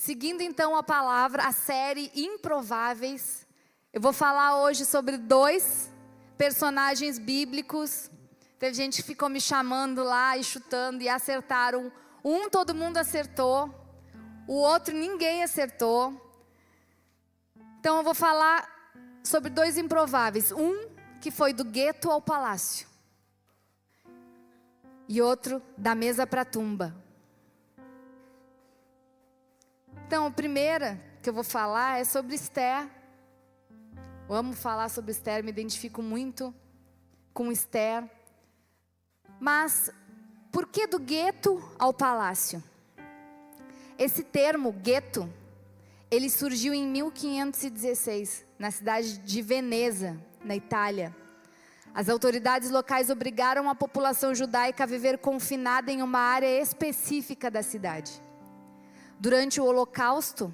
Seguindo então a palavra, a série Improváveis, eu vou falar hoje sobre 2 personagens bíblicos. Teve gente que ficou me chamando lá e chutando e acertaram. Um todo mundo acertou, o outro ninguém acertou. Então eu vou falar sobre 2 improváveis. Um que foi do gueto ao palácio. E outro da mesa para a tumba. Então, a primeira que eu vou falar é sobre Esther. Eu amo falar sobre Esther, me identifico muito com Esther. Mas, por que do gueto ao palácio? Esse termo, gueto, ele surgiu em 1516, na cidade de Veneza, na Itália. As autoridades locais obrigaram a população judaica a viver confinada em uma área específica da cidade. Durante o Holocausto,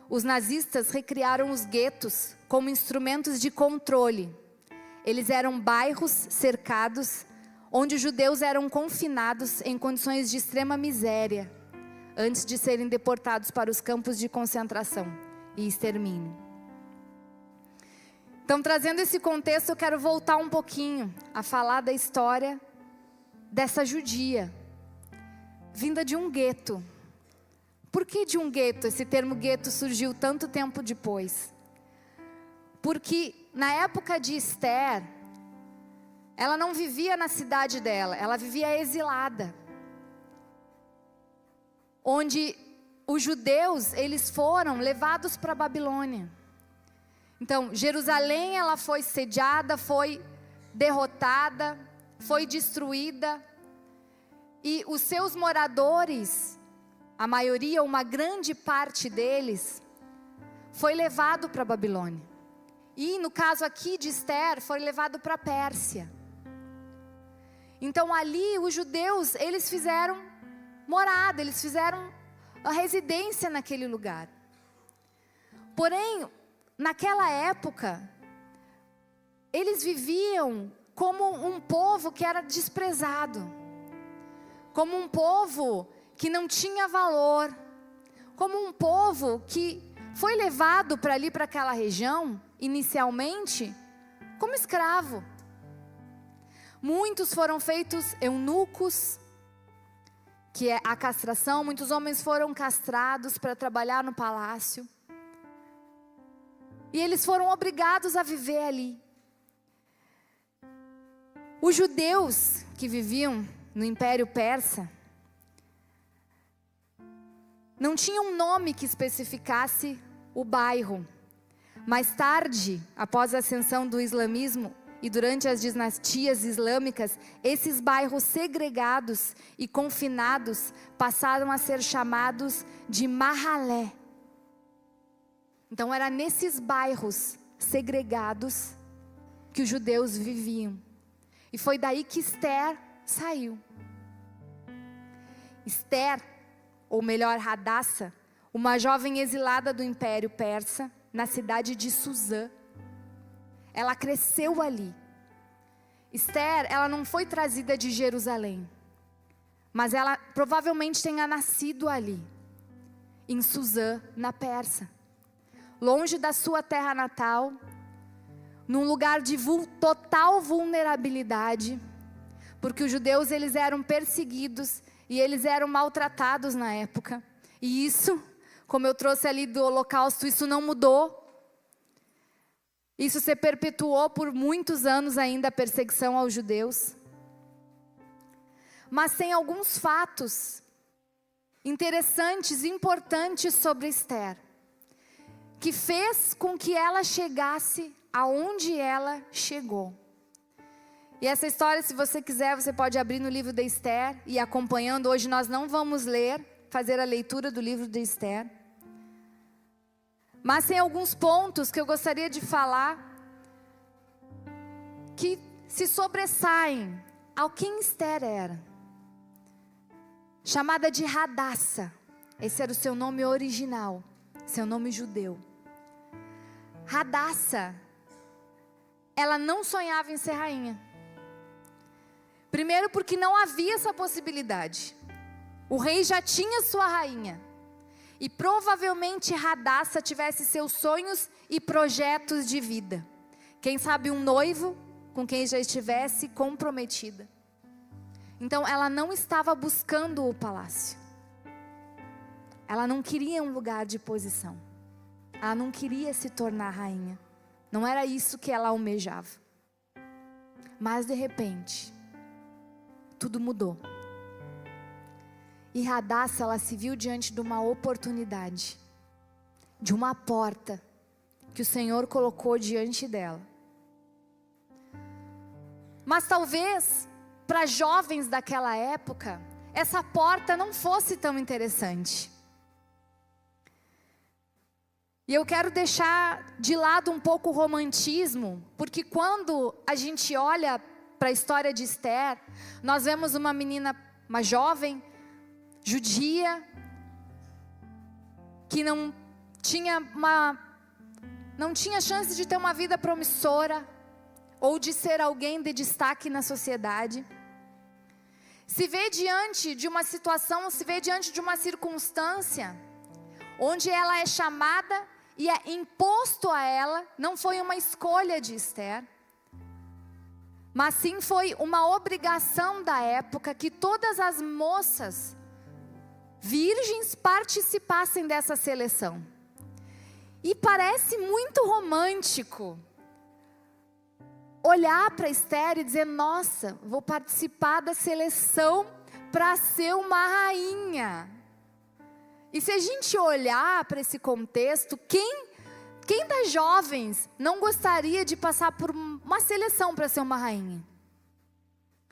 os nazistas recriaram os guetos como instrumentos de controle. Eles eram bairros cercados, onde os judeus eram confinados em condições de extrema miséria, antes de serem deportados para os campos de concentração e extermínio. Então, trazendo esse contexto, eu quero voltar um pouquinho a falar da história dessa judia, vinda de um gueto. Por que de um gueto? Esse termo gueto surgiu tanto tempo depois. Porque na época de Esther, ela não vivia na cidade dela, ela vivia exilada. Onde os judeus, eles foram levados para a Babilônia. Então, Jerusalém, ela foi sediada, foi derrotada, foi destruída. E os seus moradores, a maioria, uma grande parte deles, foi levado para a Babilônia. E no caso aqui de Esther, foi levado para a Pérsia. Então ali os judeus, eles fizeram morada, eles fizeram a residência naquele lugar. Porém, naquela época, eles viviam como um povo que era desprezado, como um povo que não tinha valor, como um povo que foi levado para ali, para aquela região, inicialmente, como escravo. Muitos foram feitos eunucos, que é a castração. Muitos homens foram castrados para trabalhar no palácio. E eles foram obrigados a viver ali. Os judeus que viviam no Império Persa não tinham um nome que especificasse o bairro. Mais tarde, após a ascensão do islamismo e durante as dinastias islâmicas, esses bairros segregados e confinados passaram a ser chamados de Mahalé. Então era nesses bairros segregados que os judeus viviam. E foi daí que Esther saiu. Esther, ou melhor, Hadassa, uma jovem exilada do Império Persa, na cidade de Suzã. Ela cresceu ali. Esther, ela não foi trazida de Jerusalém, mas ela provavelmente tenha nascido ali, em Suzã, na Pérsia, longe da sua terra natal, num lugar de total vulnerabilidade, porque os judeus, eles eram perseguidos e eles eram maltratados na época. E isso, como eu trouxe ali do Holocausto, isso não mudou. Isso se perpetuou por muitos anos ainda, a perseguição aos judeus. Mas tem alguns fatos interessantes, importantes sobre Esther, que fez com que ela chegasse aonde ela chegou. E essa história, se você quiser, você pode abrir no livro de Esther e ir acompanhando. Hoje nós não vamos fazer a leitura do livro de Esther. Mas tem alguns pontos que eu gostaria de falar que se sobressaem ao quem Esther era. Chamada de Hadassa. Esse era o seu nome original, seu nome judeu. Hadassa, ela não sonhava em ser rainha. Primeiro porque não havia essa possibilidade. O rei já tinha sua rainha. E provavelmente Radassa tivesse seus sonhos e projetos de vida. Quem sabe um noivo com quem já estivesse comprometida. Então ela não estava buscando o palácio. Ela não queria um lugar de posição. Ela não queria se tornar rainha. Não era isso que ela almejava. Mas de repente, tudo mudou. E Radassa, ela se viu diante de uma oportunidade, de uma porta que o Senhor colocou diante dela. Mas talvez, para jovens daquela época, essa porta não fosse tão interessante. E eu quero deixar de lado um pouco o romantismo, porque quando a gente olha para a história de Esther, nós vemos uma menina, uma jovem, judia, que não tinha chance de ter uma vida promissora, ou de ser alguém de destaque na sociedade. Se vê diante de uma situação, se vê diante de uma circunstância, onde ela é chamada e é imposto a ela, não foi uma escolha de Esther, mas sim foi uma obrigação da época que todas as moças virgens participassem dessa seleção. E parece muito romântico olhar para Esther e dizer: nossa, vou participar da seleção para ser uma rainha. E se a gente olhar para esse contexto, quem das jovens não gostaria de passar por uma seleção para ser uma rainha?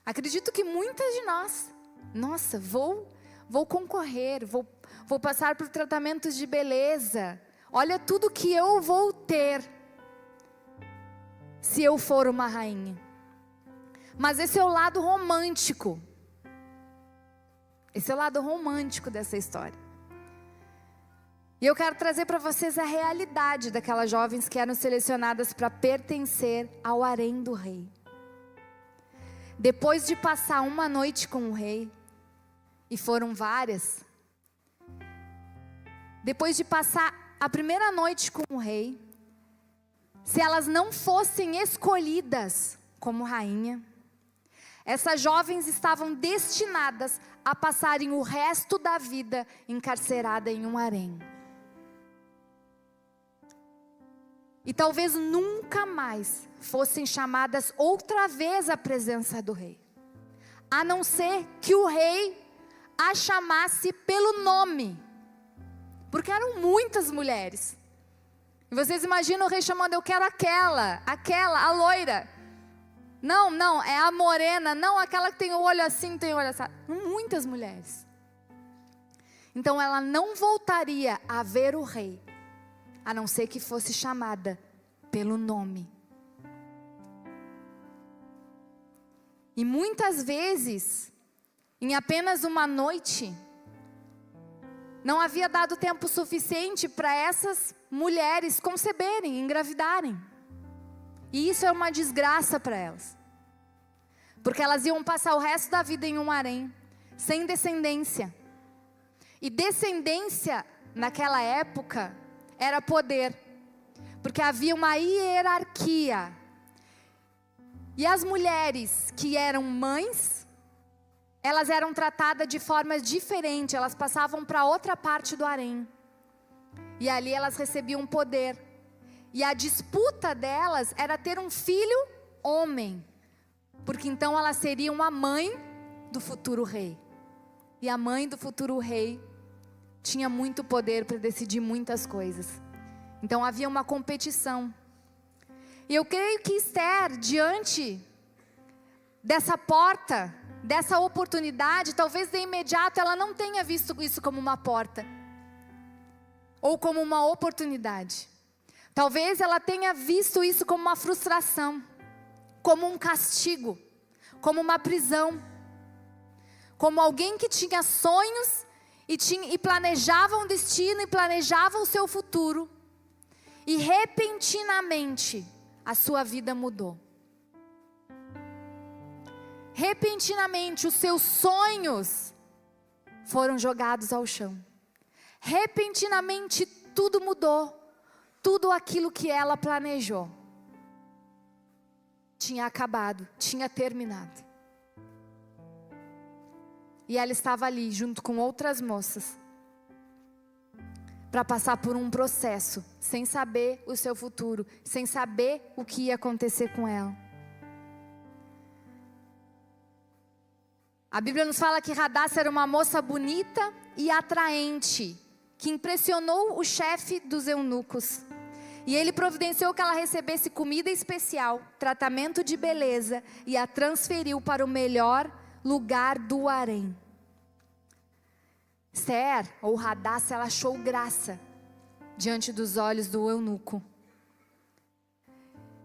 Acredito que muitas de nós. Nossa, vou concorrer, vou passar por tratamentos de beleza. Olha tudo que eu vou ter se eu for uma rainha. Mas esse é o lado romântico. Esse é o lado romântico dessa história. E eu quero trazer para vocês a realidade daquelas jovens que eram selecionadas para pertencer ao harém do rei. Depois de passar uma noite com o rei, e foram várias, depois de passar a primeira noite com o rei, se elas não fossem escolhidas como rainha, essas jovens estavam destinadas a passarem o resto da vida encarcerada em um harém. E talvez nunca mais fossem chamadas outra vez à presença do rei, a não ser que o rei a chamasse pelo nome, porque eram muitas mulheres. E vocês imaginam o rei chamando: eu quero aquela, a loira. Não, é a morena. Não, aquela que tem o olho assim, tem o olho assim. Muitas mulheres. Então ela não voltaria a ver o rei, a não ser que fosse chamada pelo nome. E muitas vezes, em apenas uma noite, não havia dado tempo suficiente para essas mulheres conceberem, engravidarem. E isso é uma desgraça para elas, porque elas iam passar o resto da vida em um harém, sem descendência. E descendência, naquela época, era poder, porque havia uma hierarquia. E as mulheres que eram mães, elas eram tratadas de formas diferentes, elas passavam para outra parte do harém. E ali elas recebiam poder. E a disputa delas era ter um filho homem, porque então ela seria uma mãe do futuro rei. E a mãe do futuro rei tinha muito poder para decidir muitas coisas. Então havia uma competição. E eu creio que Esther, diante dessa porta, dessa oportunidade, talvez de imediato ela não tenha visto isso como uma porta, ou como uma oportunidade. Talvez ela tenha visto isso como uma frustração, como um castigo, como uma prisão, como alguém que tinha sonhos e planejava um destino e planejava o seu futuro, e repentinamente a sua vida mudou. Repentinamente os seus sonhos foram jogados ao chão. repentinamente tudo mudou. Tudo aquilo que ela planejou tinha acabado, tinha terminado. E ela estava ali junto com outras moças para passar por um processo, sem saber o seu futuro, sem saber o que ia acontecer com ela. A Bíblia nos fala que Radassa era uma moça bonita e atraente, que impressionou o chefe dos eunucos. E ele providenciou que ela recebesse comida especial, tratamento de beleza, e a transferiu para o melhor lugar do harém. Esther, ou Radassa, ela achou graça diante dos olhos do eunuco.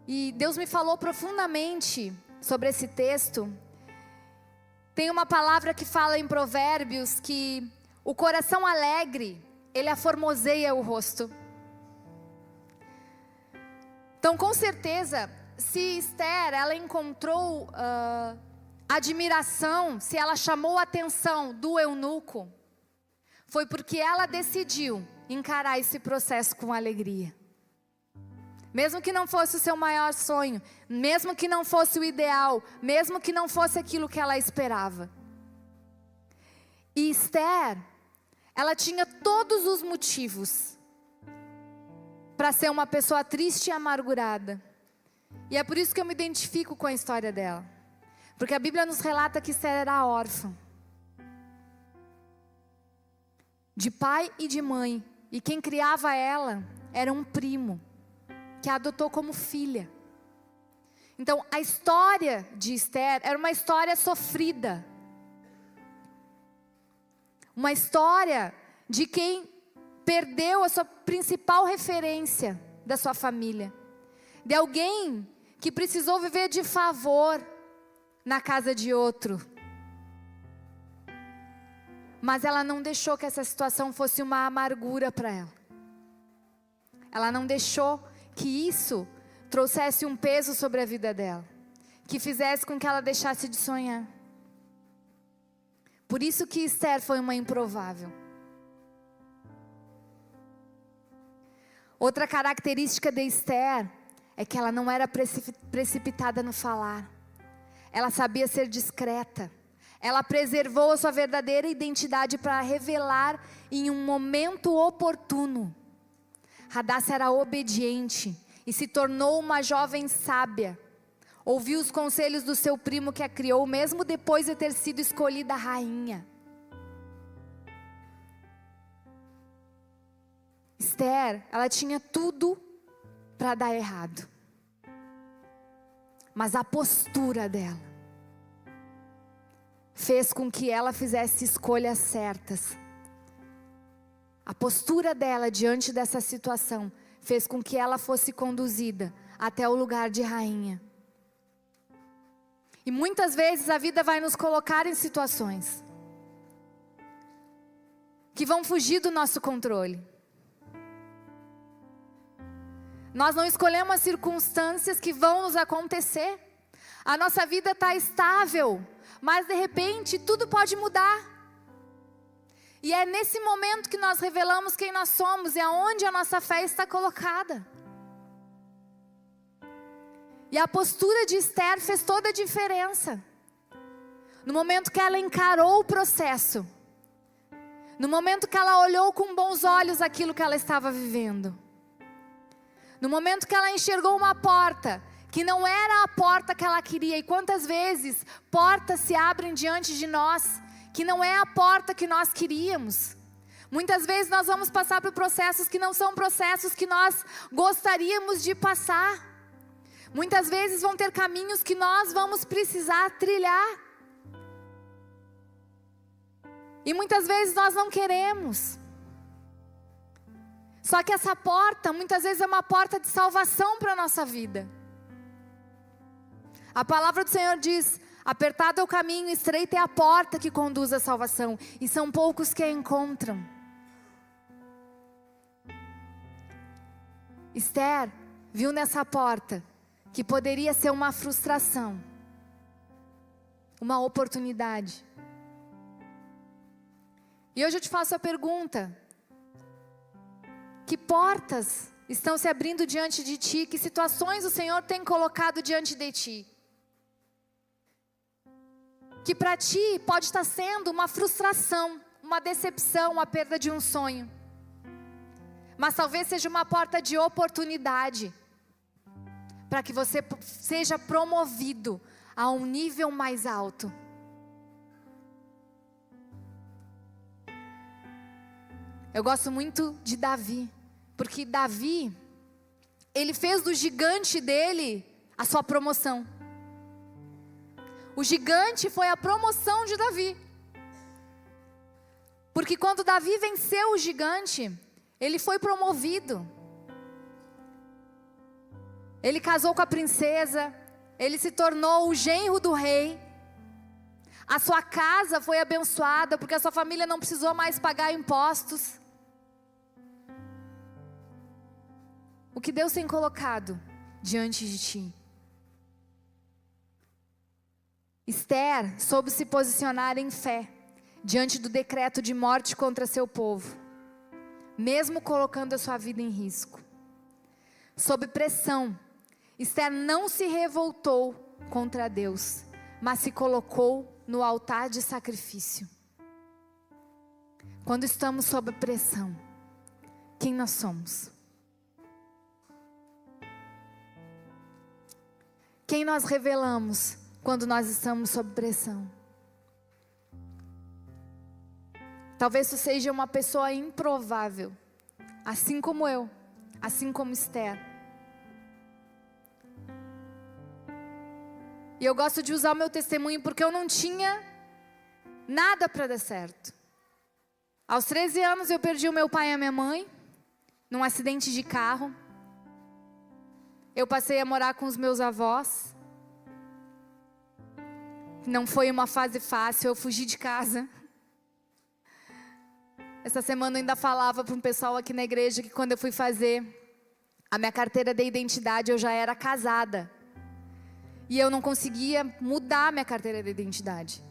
E Deus me falou profundamente sobre esse texto. Tem uma palavra que fala em Provérbios que o coração alegre, ele aformoseia o rosto. Então, com certeza, se Esther, ela encontrou admiração, se ela chamou a atenção do eunuco, foi porque ela decidiu encarar esse processo com alegria. Mesmo que não fosse o seu maior sonho, mesmo que não fosse o ideal, mesmo que não fosse aquilo que ela esperava. E Esther, ela tinha todos os motivos para ser uma pessoa triste e amargurada. E é por isso que eu me identifico com a história dela. Porque a Bíblia nos relata que Esther era órfã, de pai e de mãe. E quem criava ela era um primo, que a adotou como filha. Então a história de Esther era uma história sofrida. Uma história de quem perdeu a sua principal referência da sua família. De alguém que precisou viver de favor na casa de outro. Mas ela não deixou que essa situação fosse uma amargura para ela. Ela não deixou que isso trouxesse um peso sobre a vida dela. Que fizesse com que ela deixasse de sonhar. Por isso que Esther foi uma improvável. Outra característica de Esther é que ela não era precipitada no falar. Ela sabia ser discreta. Ela preservou a sua verdadeira identidade para revelar em um momento oportuno. Radassa era obediente e se tornou uma jovem sábia. Ouviu os conselhos do seu primo que a criou, mesmo depois de ter sido escolhida rainha. Esther, ela tinha tudo para dar errado. Mas a postura dela fez com que ela fizesse escolhas certas. A postura dela diante dessa situação fez com que ela fosse conduzida até o lugar de rainha. E muitas vezes a vida vai nos colocar em situações que vão fugir do nosso controle. Nós não escolhemos as circunstâncias que vão nos acontecer. A nossa vida está estável, mas de repente tudo pode mudar. E é nesse momento que nós revelamos quem nós somos e aonde a nossa fé está colocada. E a postura de Esther fez toda a diferença. No momento que ela encarou o processo, no momento que ela olhou com bons olhos aquilo que ela estava vivendo, no momento que ela enxergou uma porta que não era a porta que ela queria. E quantas vezes portas se abrem diante de nós que não é a porta que nós queríamos. Muitas vezes nós vamos passar por processos que não são processos que nós gostaríamos de passar. Muitas vezes vão ter caminhos que nós vamos precisar trilhar. E muitas vezes nós não queremos. Só que essa porta, muitas vezes é uma porta de salvação para a nossa vida. A palavra do Senhor diz: apertado é o caminho, estreita é a porta que conduz à salvação, e são poucos que a encontram. Esther viu nessa porta que poderia ser uma frustração, uma oportunidade. E hoje eu te faço a pergunta: Que portas estão se abrindo diante de ti? Que situações o Senhor tem colocado diante de ti? Que para ti pode estar sendo uma frustração, uma decepção, uma perda de um sonho. Mas talvez seja uma porta de oportunidade para que você seja promovido a um nível mais alto. Eu gosto muito de Davi, porque Davi, ele fez do gigante dele a sua promoção. O gigante foi a promoção de Davi. Porque quando Davi venceu o gigante, ele foi promovido. Ele casou com a princesa, ele se tornou o genro do rei. A sua casa foi abençoada, porque a sua família não precisou mais pagar impostos. O que Deus tem colocado diante de ti? Esther soube se posicionar em fé, diante do decreto de morte contra seu povo, mesmo colocando a sua vida em risco. Sob pressão, Esther não se revoltou contra Deus, mas se colocou no altar de sacrifício. Quando estamos sob pressão, quem nós somos? Quem nós revelamos quando nós estamos sob pressão? Talvez tu seja uma pessoa improvável, assim como eu, assim como Esther. E eu gosto de usar o meu testemunho porque eu não tinha nada para dar certo. Aos 13 anos eu perdi o meu pai e a minha mãe, num acidente de carro. Eu passei a morar com os meus avós. Não foi uma fase fácil, eu fugi de casa. Essa semana eu ainda falava para um pessoal aqui na igreja que quando eu fui fazer a minha carteira de identidade, eu já era casada. E eu não conseguia mudar a minha carteira de identidade.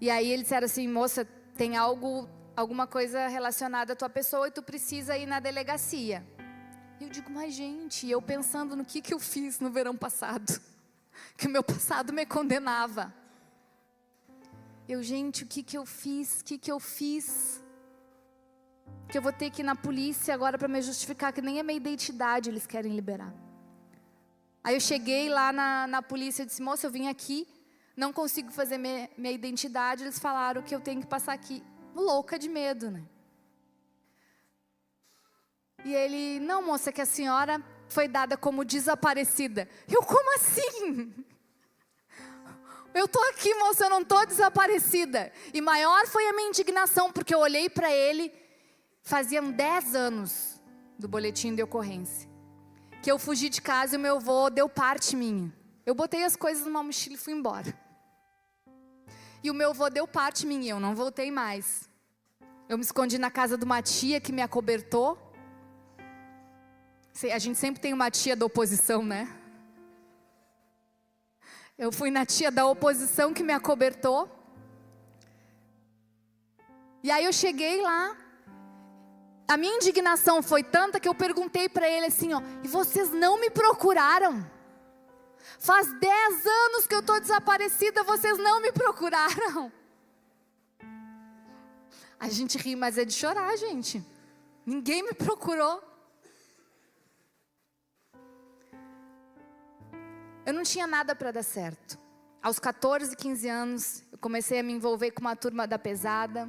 E aí eles disseram assim: moça, tem alguma coisa relacionada à tua pessoa e tu precisa ir na delegacia. Eu digo, mas gente, eu pensando no que eu fiz no verão passado, que o meu passado me condenava. Gente, o que eu fiz? Que eu vou ter que ir na polícia agora para me justificar que nem a minha identidade eles querem liberar. Aí eu cheguei lá na polícia e disse, moça, eu vim aqui, não consigo fazer minha identidade. Eles falaram que eu tenho que passar aqui. Louca de medo, né? E ele, não, moça, que a senhora foi dada como desaparecida. Eu, como assim? Eu tô aqui, moça, eu não tô desaparecida. E maior foi a minha indignação, porque eu olhei para ele, faziam 10 anos do boletim de ocorrência, que eu fugi de casa e o meu avô deu parte minha. Eu botei as coisas numa mochila e fui embora. E o meu avô deu parte minha, eu não voltei mais. Eu me escondi na casa de uma tia que me acobertou. A gente sempre tem uma tia da oposição, né? Eu fui na tia da oposição que me acobertou. E aí eu cheguei lá. A minha indignação foi tanta que eu perguntei para ele assim, ó, e vocês não me procuraram? Faz 10 anos que eu estou desaparecida, vocês não me procuraram? A gente ri, mas é de chorar, gente. Ninguém me procurou. Eu não tinha nada para dar certo. Aos 14, 15 anos, eu comecei a me envolver com uma turma da pesada.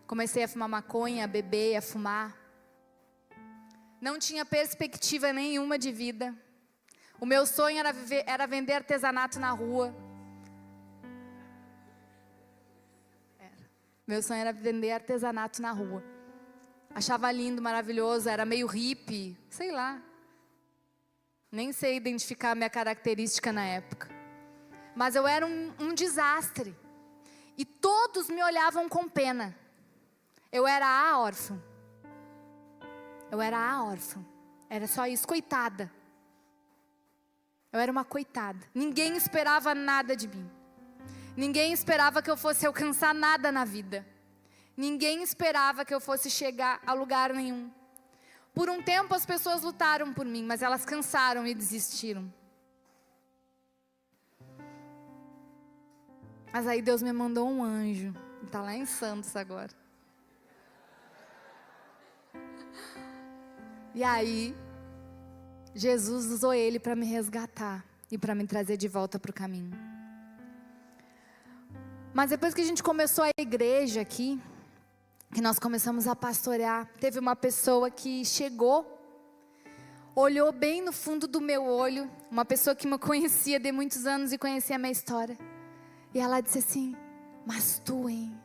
Comecei a fumar maconha, a beber, a fumar. Não tinha perspectiva nenhuma de vida. O meu sonho era vender artesanato na rua. Meu sonho era vender artesanato na rua. Achava lindo, maravilhoso, era meio hippie, sei lá. Nem sei identificar a minha característica na época. Mas eu era um desastre. E todos me olhavam com pena. Eu era a órfã. Era só isso, coitada. Eu era uma coitada. Ninguém esperava nada de mim. Ninguém esperava que eu fosse alcançar nada na vida. Ninguém esperava que eu fosse chegar a lugar nenhum. Por um tempo as pessoas lutaram por mim, mas elas cansaram e desistiram. Mas aí Deus me mandou um anjo. Está lá em Santos agora. E aí, Jesus usou ele para me resgatar e para me trazer de volta para o caminho. Mas depois que a gente começou a igreja aqui, que nós começamos a pastorear, teve uma pessoa que chegou, olhou bem no fundo do meu olho, uma pessoa que me conhecia de muitos anos e conhecia a minha história. E ela disse assim: mas tu, hein?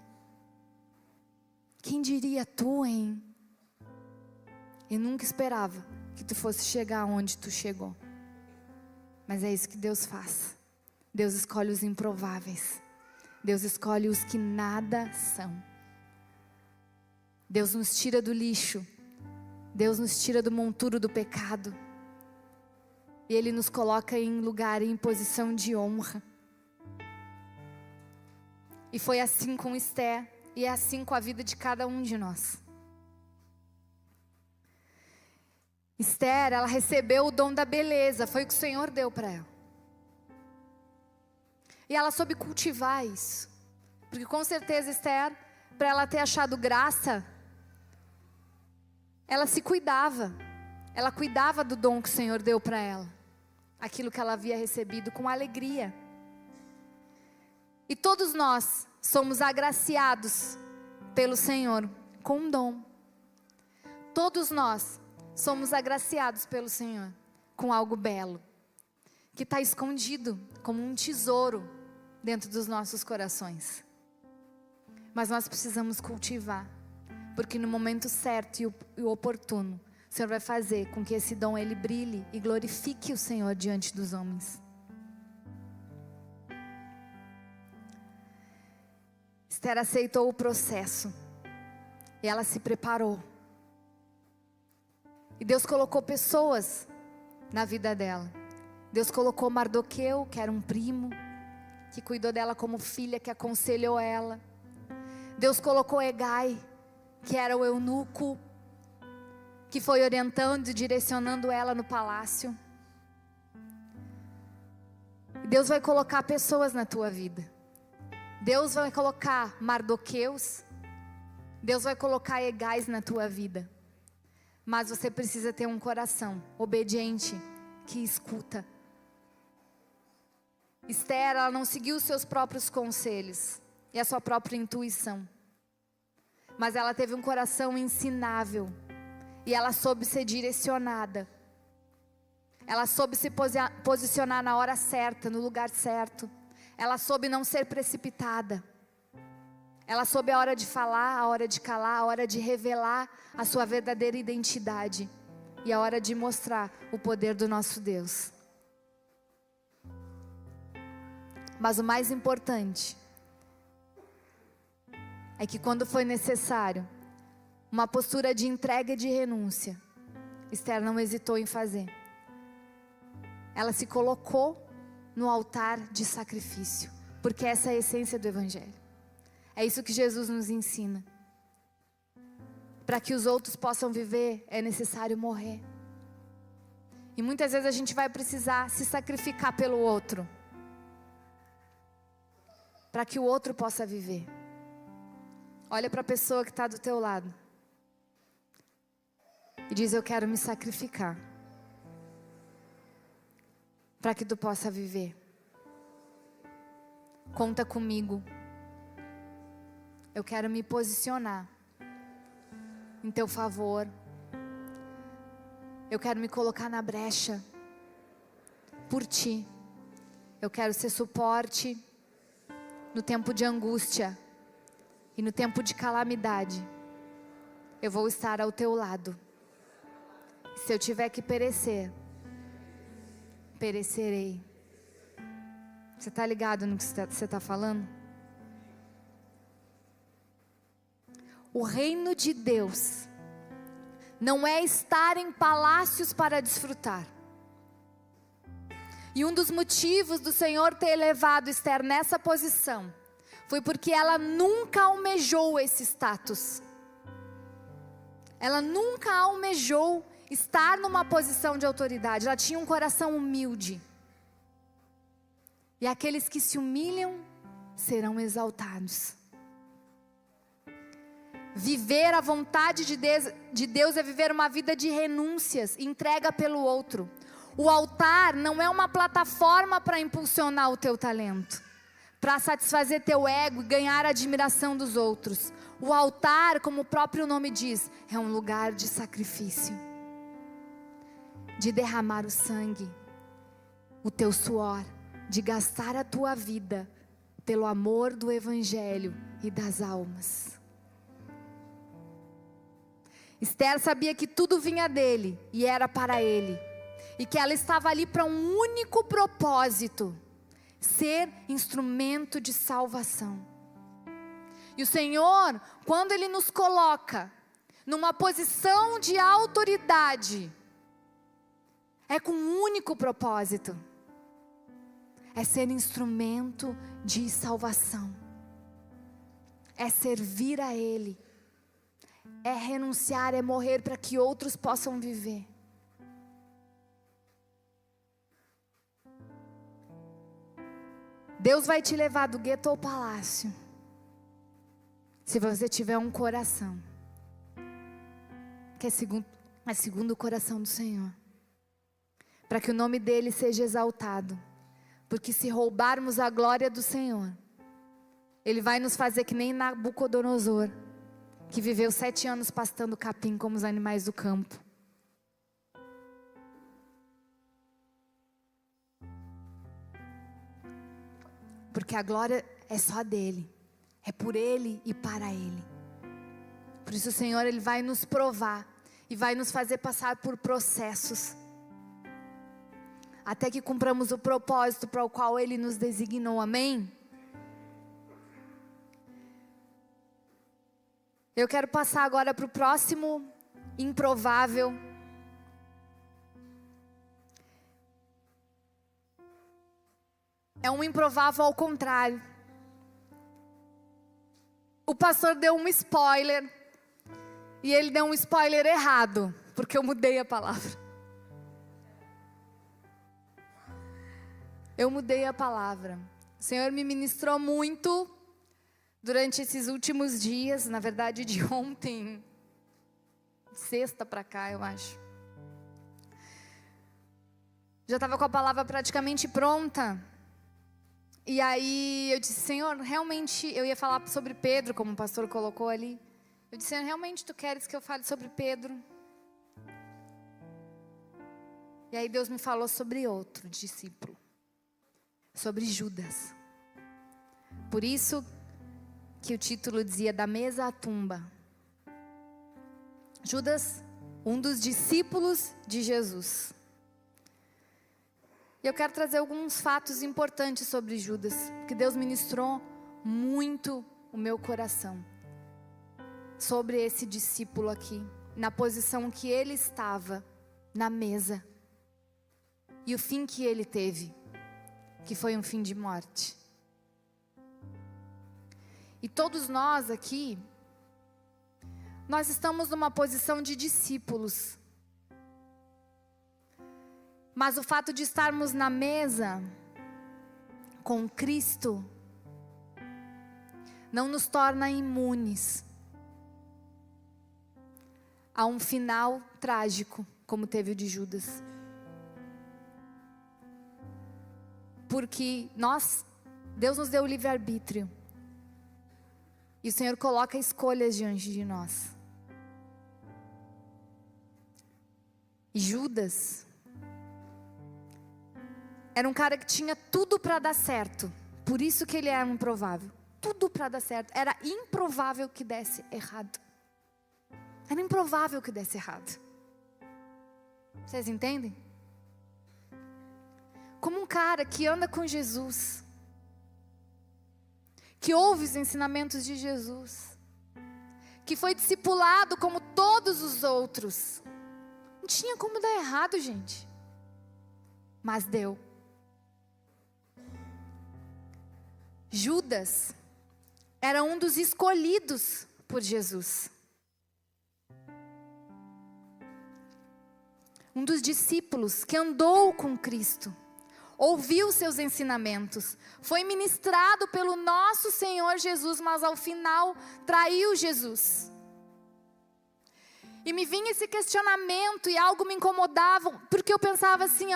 Quem diria tu, hein? Eu nunca esperava que tu fosse chegar onde tu chegou. Mas é isso que Deus faz. Deus escolhe os improváveis. Deus escolhe os que nada são. Deus nos tira do lixo. Deus nos tira do monturo do pecado. E Ele nos coloca em lugar, em posição de honra. E foi assim com Esther. E é assim com a vida de cada um de nós. Esther, ela recebeu o dom da beleza. Foi o que o Senhor deu para ela. E ela soube cultivar isso. Porque com certeza Esther, para ela ter achado graça, ela se cuidava. Ela cuidava do dom que o Senhor deu para ela. Aquilo que ela havia recebido com alegria. E todos nós somos agraciados pelo Senhor com um dom. Todos nós somos agraciados pelo Senhor com algo belo, que está escondido como um tesouro dentro dos nossos corações. Mas nós precisamos cultivar, porque no momento certo e o oportuno, o Senhor vai fazer com que esse dom ele brilhe e glorifique o Senhor diante dos homens. Esther aceitou o processo e ela se preparou. E Deus colocou pessoas na vida dela. Deus colocou Mardoqueu, que era um primo, que cuidou dela como filha, que aconselhou ela. Deus colocou Hegai, que era o eunuco, que foi orientando e direcionando ela no palácio. E Deus vai colocar pessoas na tua vida. Deus vai colocar Mardoqueus, Deus vai colocar Hegais na tua vida. Mas você precisa ter um coração obediente, que escuta. Esther, ela não seguiu os seus próprios conselhos e a sua própria intuição. Mas ela teve um coração ensinável. E ela soube ser direcionada. Ela soube se posicionar na hora certa, no lugar certo. Ela soube não ser precipitada. Ela soube a hora de falar, a hora de calar, a hora de revelar a sua verdadeira identidade. E a hora de mostrar o poder do nosso Deus. Mas o mais importante é que quando foi necessário uma postura de entrega e de renúncia, Esther não hesitou em fazer. Ela se colocou no altar de sacrifício, porque essa é a essência do Evangelho. É isso que Jesus nos ensina. Para que os outros possam viver, é necessário morrer. E muitas vezes a gente vai precisar se sacrificar pelo outro, para que o outro possa viver. Olha para a pessoa que está do teu lado e diz: eu quero me sacrificar para que tu possa viver. Conta comigo. Eu quero me posicionar em teu favor. Eu quero me colocar na brecha por ti. Eu quero ser suporte no tempo de angústia e no tempo de calamidade. Eu vou estar ao teu lado. Se eu tiver que perecer, perecerei. Você está ligado no que você está falando? O reino de Deus não é estar em palácios para desfrutar. E um dos motivos do Senhor ter elevado Esther nessa posição foi porque ela nunca almejou esse status. Ela nunca almejou estar numa posição de autoridade. Ela tinha um coração humilde. E aqueles que se humilham serão exaltados. Viver a vontade de Deus é viver uma vida de renúncias, entrega pelo outro. O altar não é uma plataforma para impulsionar o teu talento, para satisfazer teu ego e ganhar a admiração dos outros. O altar, como o próprio nome diz, é um lugar de sacrifício, de derramar o sangue, o teu suor, de gastar a tua vida pelo amor do Evangelho e das almas. Esther sabia que tudo vinha dele e era para ele, e que ela estava ali para um único propósito: ser instrumento de salvação. E o Senhor, quando Ele nos coloca numa posição de autoridade, é com um único propósito: é ser instrumento de salvação, é servir a Ele, é renunciar, é morrer para que outros possam viver. Deus vai te levar do gueto ao palácio, se você tiver um coração que é segundo o coração do Senhor, para que o nome dEle seja exaltado. Porque se roubarmos a glória do Senhor, Ele vai nos fazer que nem Nabucodonosor, que viveu 7 anos pastando capim como os animais do campo. Porque a glória é só dEle, é por Ele e para Ele. Por isso o Senhor, Ele vai nos provar e vai nos fazer passar por processos, até que cumpramos o propósito para o qual Ele nos designou, amém? Eu quero passar agora para o próximo improvável. É um improvável ao contrário. O pastor deu um spoiler, e ele deu um spoiler errado, porque eu mudei a palavra. Eu mudei a palavra. O Senhor me ministrou muito durante esses últimos dias, na verdade de ontem, sexta para cá eu acho. Já estava com a palavra praticamente pronta. E aí eu disse: Senhor, realmente, eu ia falar sobre Pedro, como o pastor colocou ali. Eu disse: Senhor, realmente tu queres que eu fale sobre Pedro? E aí Deus me falou sobre outro discípulo, sobre Judas. Por isso que o título dizia: da mesa à tumba. Judas, um dos discípulos de Jesus. E eu quero trazer alguns fatos importantes sobre Judas, que Deus ministrou muito o meu coração, sobre esse discípulo aqui, na posição que ele estava, na mesa, e o fim que ele teve, que foi um fim de morte. E todos nós aqui, nós estamos numa posição de discípulos. Mas o fato de estarmos na mesa com Cristo não nos torna imunes a um final trágico, como teve o de Judas. Porque Deus nos deu o livre-arbítrio. E o Senhor coloca escolhas diante de nós. E Judas era um cara que tinha tudo para dar certo. Por isso que ele era improvável. Tudo para dar certo. Era improvável que desse errado. Era improvável que desse errado. Vocês entendem? Como um cara que anda com Jesus, que ouve os ensinamentos de Jesus, que foi discipulado como todos os outros. Não tinha como dar errado, gente. Mas deu. Judas era um dos escolhidos por Jesus. um dos discípulos que andou com Cristo, ouviu seus ensinamentos, foi ministrado pelo nosso Senhor Jesus, mas ao final traiu Jesus. E me vinha esse questionamento e algo me incomodava, porque eu pensava assim,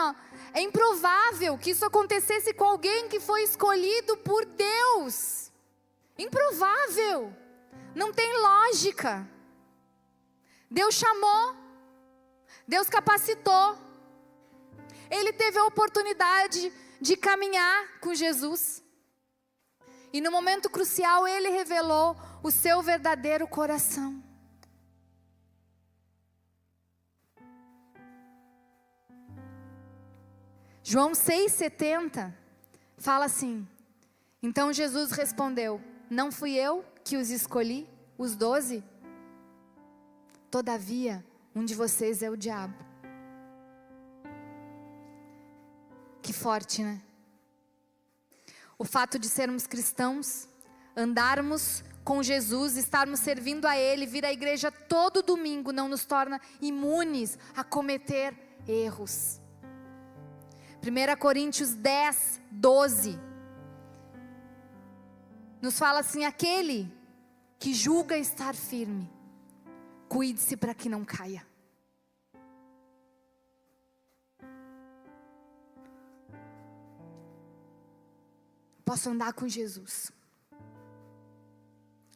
é improvável que isso acontecesse com alguém que foi escolhido por Deus. Improvável, não tem lógica. Deus chamou, Deus capacitou, ele teve a oportunidade de caminhar com Jesus. E no momento crucial ele revelou o seu verdadeiro coração. João 6,70 fala assim: então Jesus respondeu: não fui eu que os escolhi, os 12? Todavia, um de vocês é o diabo. Que forte, né? O fato de sermos cristãos, andarmos com Jesus, estarmos servindo a Ele, vir à igreja todo domingo, não nos torna imunes a cometer erros. 1 Coríntios 10, 12 nos fala assim: aquele que julga estar firme, cuide-se para que não caia. Posso andar com Jesus,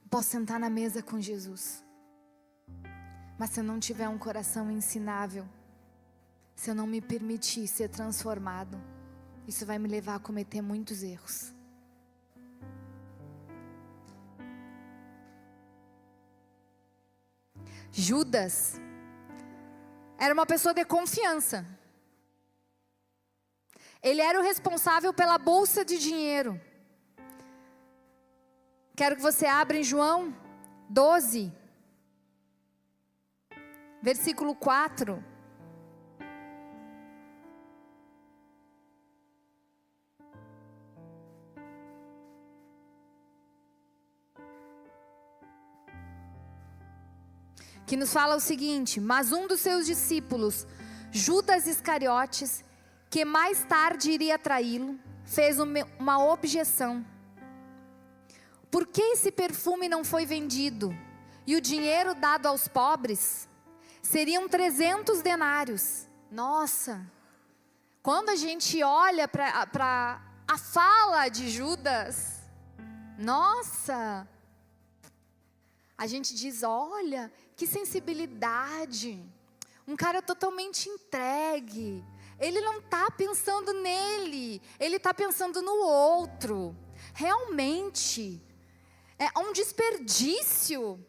posso sentar na mesa com Jesus, mas se eu não tiver um coração ensinável, se eu não me permitir ser transformado, isso vai me levar a cometer muitos erros. Judas era uma pessoa de confiança. Ele era o responsável pela bolsa de dinheiro. Quero que você abra em João 12, versículo 4. Que nos fala o seguinte: mas um dos seus discípulos, Judas Iscariotes, que mais tarde iria traí-lo, fez uma objeção. Por que esse perfume não foi vendido e o dinheiro dado aos pobres? Seriam 300 denários. Nossa, quando a gente olha para a fala de Judas, nossa, a gente diz: olha, que sensibilidade, um cara totalmente entregue. Ele não está pensando nele, ele está pensando no outro. Realmente, é um desperdício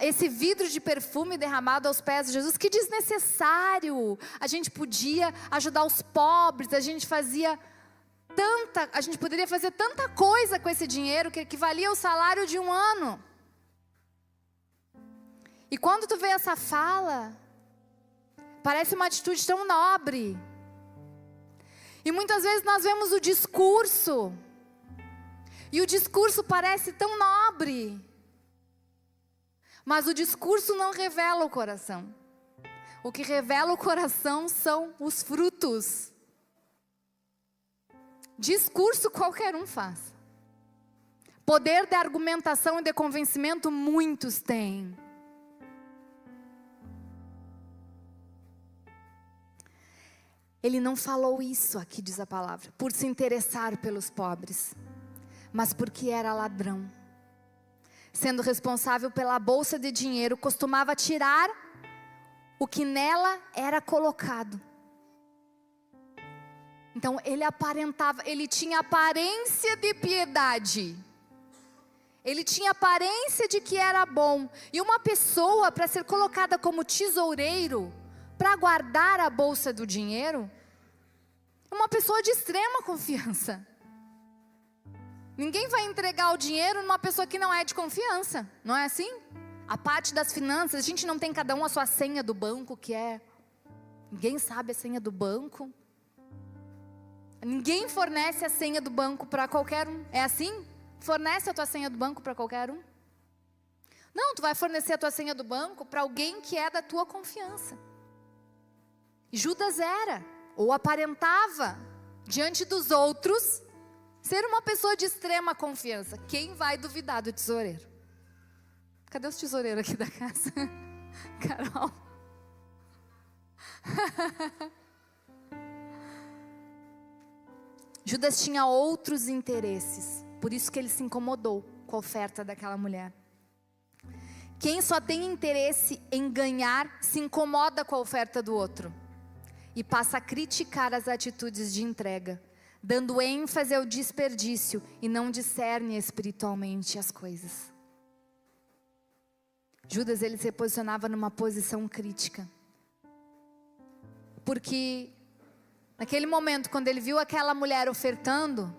esse vidro de perfume derramado aos pés de Jesus. Que desnecessário. A gente podia ajudar os pobres, a gente poderia fazer tanta coisa com esse dinheiro que equivalia ao salário de um ano. E quando tu vê essa fala, parece uma atitude tão nobre. E muitas vezes nós vemos o discurso, e o discurso parece tão nobre, mas o discurso não revela o coração. O que revela o coração são os frutos. Discurso qualquer um faz. Poder de argumentação e de convencimento muitos têm. Ele não falou isso, aqui diz a palavra, por se interessar pelos pobres, mas porque era ladrão. Sendo responsável pela bolsa de dinheiro, costumava tirar o que nela era colocado. Então ele tinha aparência de piedade. Ele tinha aparência de que era bom. E uma pessoa, para ser colocada como tesoureiro, para guardar a bolsa do dinheiro, uma pessoa de extrema confiança. Ninguém vai entregar o dinheiro numa pessoa que não é de confiança, não é assim? A parte das finanças, a gente não tem cada um a sua senha do banco, ninguém sabe a senha do banco. Ninguém fornece a senha do banco para qualquer um. É assim? Fornece a tua senha do banco para qualquer um? Não, tu vai fornecer a tua senha do banco para alguém que é da tua confiança. Judas era, ou aparentava, diante dos outros, ser uma pessoa de extrema confiança. Quem vai duvidar do tesoureiro? Cadê os tesoureiros aqui da casa? Carol. Judas tinha outros interesses, por isso que ele se incomodou com a oferta daquela mulher. Quem só tem interesse em ganhar, se incomoda com a oferta do outro e passa a criticar as atitudes de entrega, dando ênfase ao desperdício e não discerne espiritualmente as coisas. Judas, ele se posicionava numa posição crítica, porque naquele momento, quando ele viu aquela mulher ofertando,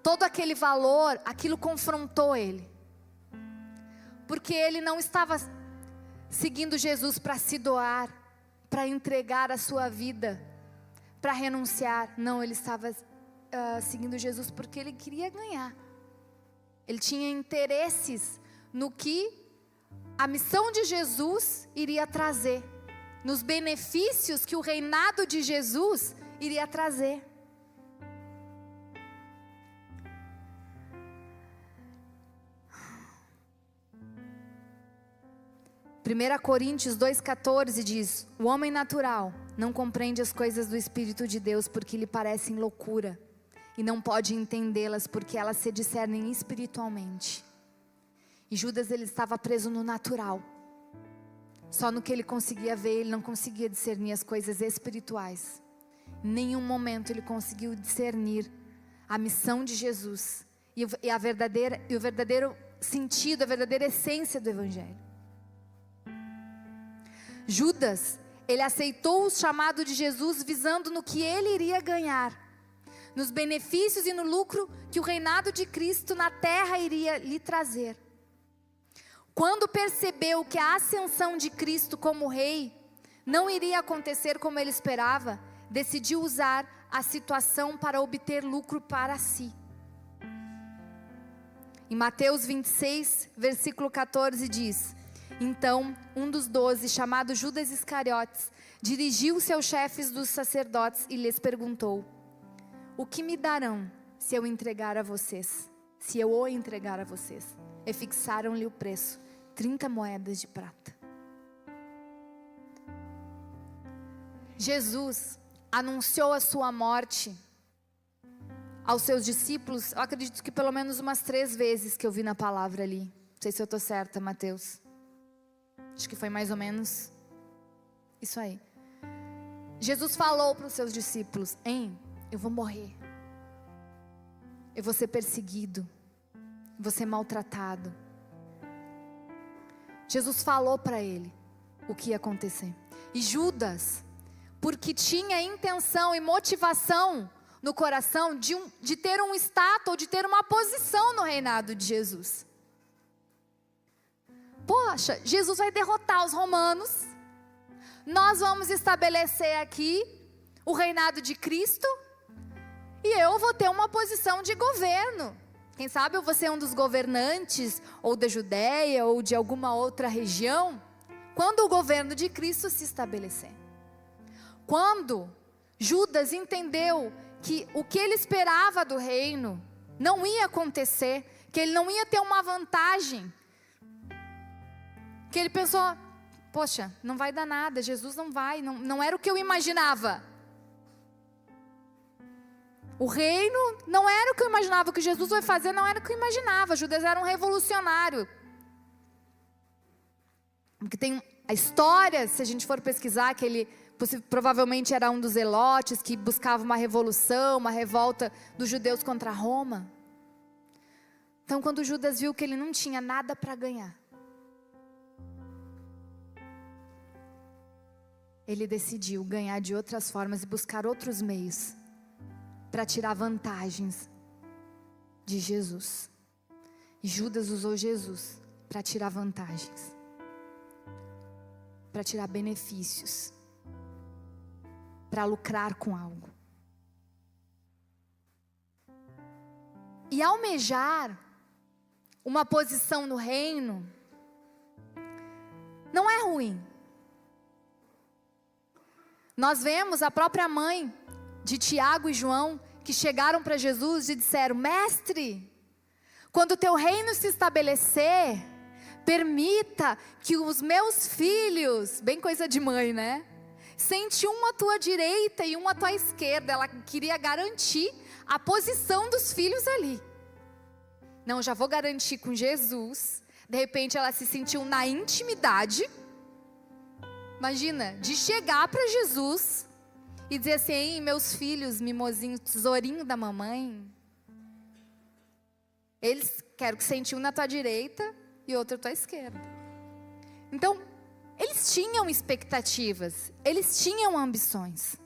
todo aquele valor, aquilo confrontou ele. Porque ele não estava seguindo Jesus para se doar, para entregar a sua vida, para renunciar. Não, ele estava seguindo Jesus porque ele queria ganhar. Ele tinha interesses no que a missão de Jesus iria trazer, nos benefícios que o reinado de Jesus iria trazer. Primeira Coríntios 2,14 diz: o homem natural não compreende as coisas do Espírito de Deus porque lhe parecem loucura, e não pode entendê-las porque elas se discernem espiritualmente. E Judas, ele estava preso no natural, só no que ele conseguia ver. Ele não conseguia discernir as coisas espirituais. Em nenhum momento ele conseguiu discernir a missão de Jesus e o verdadeiro sentido, a verdadeira essência do Evangelho. Judas, ele aceitou o chamado de Jesus visando no que ele iria ganhar, nos benefícios e no lucro que o reinado de Cristo na terra iria lhe trazer. Quando percebeu que a ascensão de Cristo como rei não iria acontecer como ele esperava, decidiu usar a situação para obter lucro para si. Em Mateus 26, versículo 14 diz: então, um dos 12, chamado Judas Iscariotes, dirigiu-se aos chefes dos sacerdotes e lhes perguntou: o que me darão se eu entregar a vocês? Se eu o entregar a vocês? E fixaram-lhe o preço, 30 moedas de prata. Jesus anunciou a sua morte aos seus discípulos, eu acredito que pelo menos umas 3 vezes que eu vi na palavra ali. Não sei se eu estou certa, Mateus. Acho que foi mais ou menos isso aí. Jesus falou para os seus discípulos: eu vou morrer, eu vou ser perseguido, vou ser maltratado. Jesus falou para ele o que ia acontecer. E Judas, porque tinha intenção e motivação no coração de ter um status ou de ter uma posição no reinado de Jesus. Poxa, Jesus vai derrotar os romanos, nós vamos estabelecer aqui o reinado de Cristo, e eu vou ter uma posição de governo. Quem sabe eu vou ser um dos governantes, ou da Judéia, ou de alguma outra região, quando o governo de Cristo se estabelecer. Quando Judas entendeu que o que ele esperava do reino não ia acontecer, que ele não ia ter uma vantagem, que ele pensou: poxa, não vai dar nada, Jesus não vai, não era o que eu imaginava. O reino não era o que eu imaginava, o que Jesus vai fazer não era o que eu imaginava. Judas era um revolucionário. Porque tem a história, se a gente for pesquisar, que ele provavelmente era um dos zelotes que buscava uma revolução, uma revolta dos judeus contra Roma. Então, quando Judas viu que ele não tinha nada para ganhar, ele decidiu ganhar de outras formas e buscar outros meios para tirar vantagens de Jesus. E Judas usou Jesus para tirar vantagens, para tirar benefícios, para lucrar com algo. E almejar uma posição no reino não é ruim. Nós vemos a própria mãe de Tiago e João, que chegaram para Jesus e disseram: Mestre, quando o teu reino se estabelecer, permita que os meus filhos, bem coisa de mãe, né? Sente um à tua direita e um à tua esquerda. Ela queria garantir a posição dos filhos ali. Não, já vou garantir com Jesus. De repente ela se sentiu na intimidade. Imagina, de chegar para Jesus e dizer assim: Ei, meus filhos, mimosinho, tesourinho da mamãe. Eles quero que sente um na tua direita e outro à tua esquerda. Então, eles tinham expectativas, eles tinham ambições.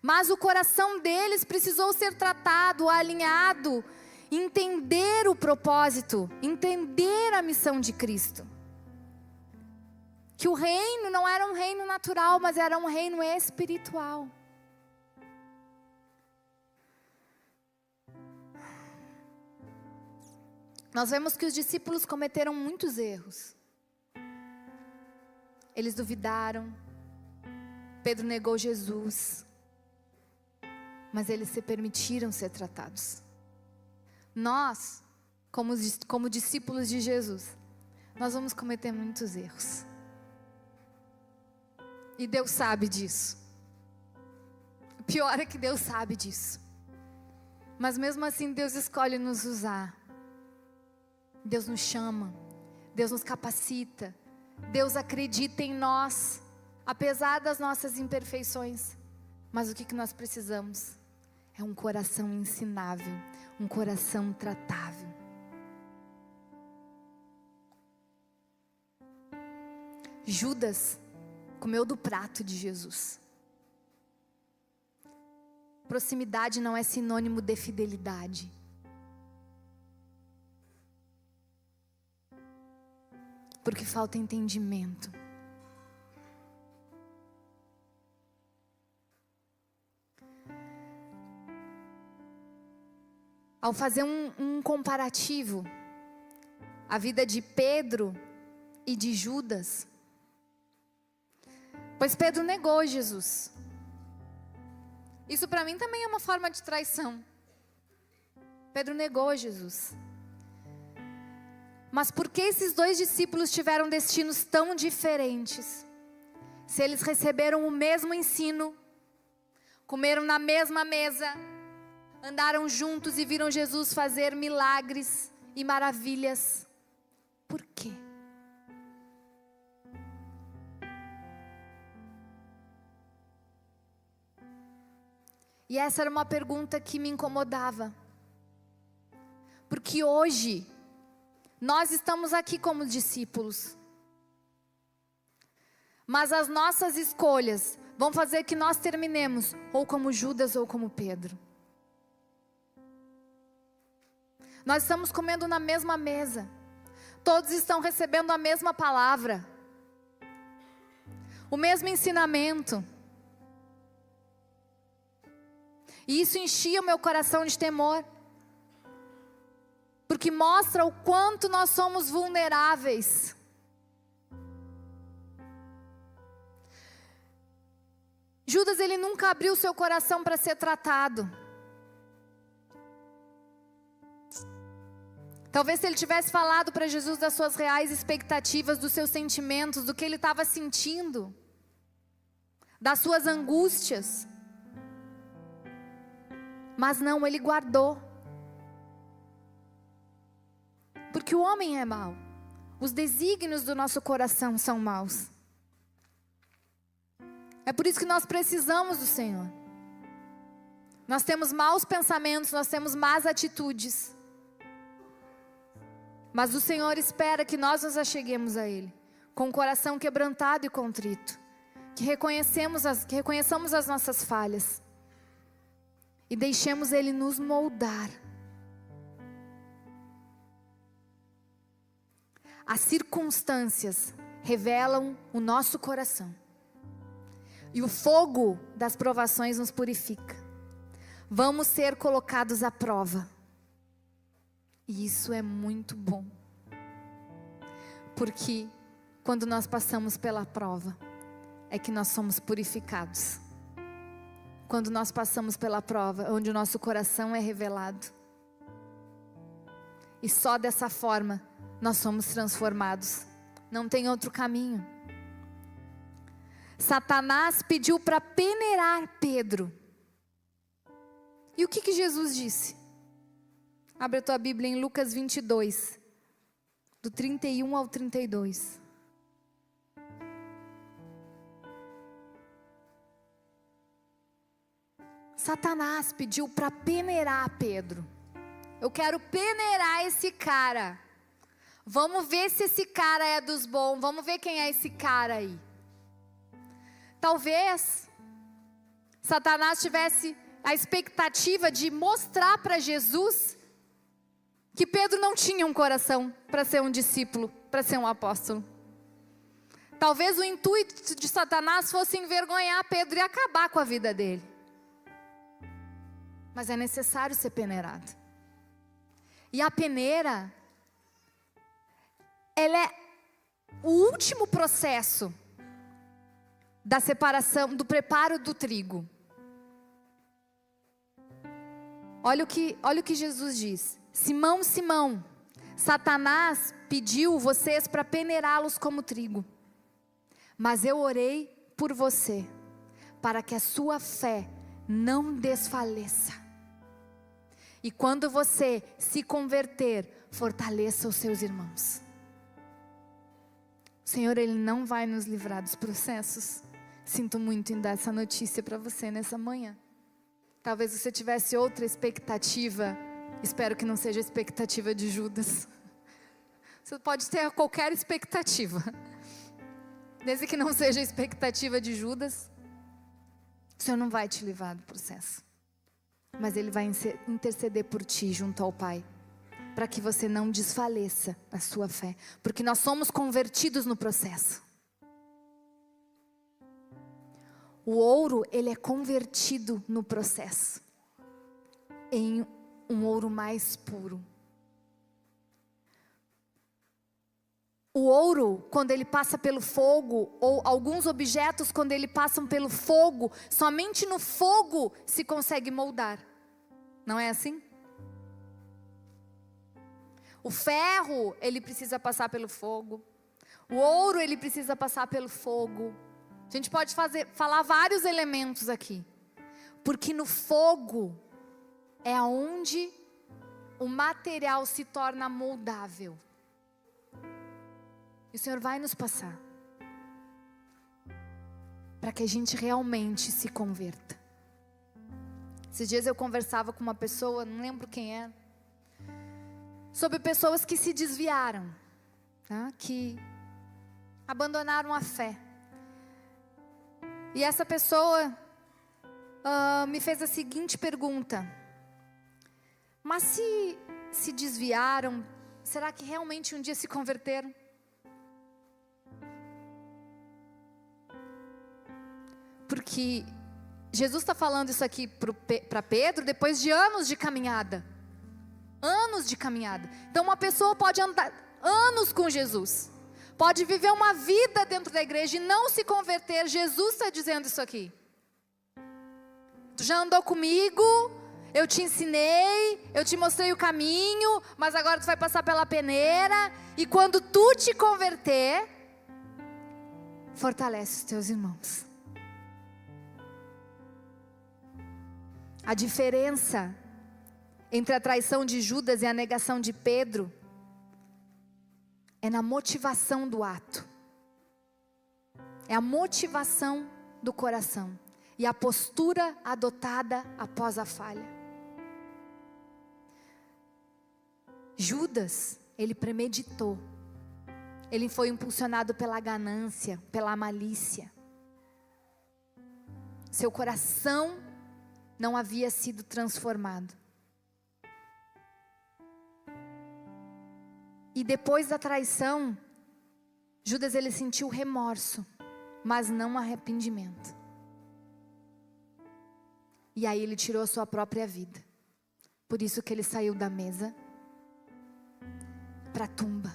Mas o coração deles precisou ser tratado, alinhado, entender o propósito, entender a missão de Cristo. Que o reino não era um reino natural, mas era um reino espiritual. Nós vemos que os discípulos cometeram muitos erros. Eles duvidaram. Pedro negou Jesus. Mas eles se permitiram ser tratados. Nós, como discípulos de Jesus, nós vamos cometer muitos erros. E Deus sabe disso. O pior é que Deus sabe disso. Mas mesmo assim Deus escolhe nos usar. Deus nos chama. Deus nos capacita. Deus acredita em nós, apesar das nossas imperfeições. Mas o que nós precisamos? É um coração ensinável, um coração tratável. Judas comeu do prato de Jesus. Proximidade não é sinônimo de fidelidade. Porque falta entendimento. Ao fazer um comparativo, a vida de Pedro e de Judas, pois Pedro negou Jesus. Isso para mim também é uma forma de traição. Pedro negou Jesus. Mas por que esses dois discípulos tiveram destinos tão diferentes? Se eles receberam o mesmo ensino, comeram na mesma mesa, andaram juntos e viram Jesus fazer milagres e maravilhas. Por quê? E essa era uma pergunta que me incomodava. Porque hoje nós estamos aqui como discípulos. Mas as nossas escolhas vão fazer que nós terminemos ou como Judas ou como Pedro. Nós estamos comendo na mesma mesa. Todos estão recebendo a mesma palavra. O mesmo ensinamento. E isso enchia o meu coração de temor. Porque mostra o quanto nós somos vulneráveis. Judas, ele nunca abriu seu coração para ser tratado. Talvez se ele tivesse falado para Jesus das suas reais expectativas, dos seus sentimentos, do que ele estava sentindo, das suas angústias. Mas não, ele guardou. Porque o homem é mau. Os desígnios do nosso coração são maus. É por isso que nós precisamos do Senhor. Nós temos maus pensamentos, nós temos más atitudes. Mas o Senhor espera que nós nos acheguemos a Ele, com o coração quebrantado e contrito. Que reconheçamos as nossas falhas. E deixemos Ele nos moldar. As circunstâncias revelam o nosso coração. E o fogo das provações nos purifica. Vamos ser colocados à prova. E isso é muito bom. Porque quando nós passamos pela prova, é que nós somos purificados. Quando nós passamos pela prova, onde o nosso coração é revelado. E só dessa forma nós somos transformados. Não tem outro caminho. Satanás pediu para peneirar Pedro. E o que Jesus disse? Abre a tua Bíblia em Lucas 22, do 31 ao 32. Satanás pediu para peneirar Pedro. Eu quero peneirar esse cara. Vamos ver se esse cara é dos bons. Vamos ver quem é esse cara aí. Talvez Satanás tivesse a expectativa de mostrar para Jesus que Pedro não tinha um coração para ser um discípulo, para ser um apóstolo. Talvez o intuito de Satanás fosse envergonhar Pedro e acabar com a vida dele. Mas é necessário ser peneirado. E a peneira, ela é o último processo da separação, do preparo do trigo. Olha o que Jesus diz. Simão, Simão, Satanás pediu vocês para peneirá-los como trigo. Mas eu orei por você, para que a sua fé não desfaleça. E quando você se converter, fortaleça os seus irmãos. O Senhor, Ele não vai nos livrar dos processos. Sinto muito em dar essa notícia para você nessa manhã. Talvez você tivesse outra expectativa. Espero que não seja a expectativa de Judas. Você pode ter qualquer expectativa. Desde que não seja a expectativa de Judas, o Senhor não vai te livrar do processo. Mas Ele vai interceder por ti junto ao Pai, para que você não desfaleça a sua fé, porque nós somos convertidos no processo. O ouro, ele é convertido no processo, em um ouro mais puro. O ouro, quando ele passa pelo fogo, ou alguns objetos quando eles passam pelo fogo, somente no fogo se consegue moldar. Não é assim? O ferro, ele precisa passar pelo fogo. O ouro, ele precisa passar pelo fogo. A gente pode falar vários elementos aqui. Porque no fogo é onde o material se torna moldável. E o Senhor vai nos passar, para que a gente realmente se converta. Esses dias eu conversava com uma pessoa, não lembro quem é, sobre pessoas que se desviaram, tá? Que abandonaram a fé. E essa pessoa me fez a seguinte pergunta: mas se desviaram, será que realmente um dia se converteram? Porque Jesus está falando isso aqui para Pedro depois de anos de caminhada. Anos de caminhada. Então uma pessoa pode andar anos com Jesus, pode viver uma vida dentro da igreja e não se converter. Jesus está dizendo isso aqui. Tu já andou comigo, eu te ensinei, eu te mostrei o caminho, mas agora tu vai passar pela peneira. E quando tu te converter, fortalece os teus irmãos. A diferença entre a traição de Judas e a negação de Pedro é na motivação do ato. É a motivação do coração e a postura adotada após a falha. Judas, ele premeditou. Ele foi impulsionado pela ganância, pela malícia. Seu coração não havia sido transformado. E depois da traição, Judas, ele sentiu remorso, mas não arrependimento. E aí ele tirou a sua própria vida. Por isso que ele saiu da mesa para a tumba.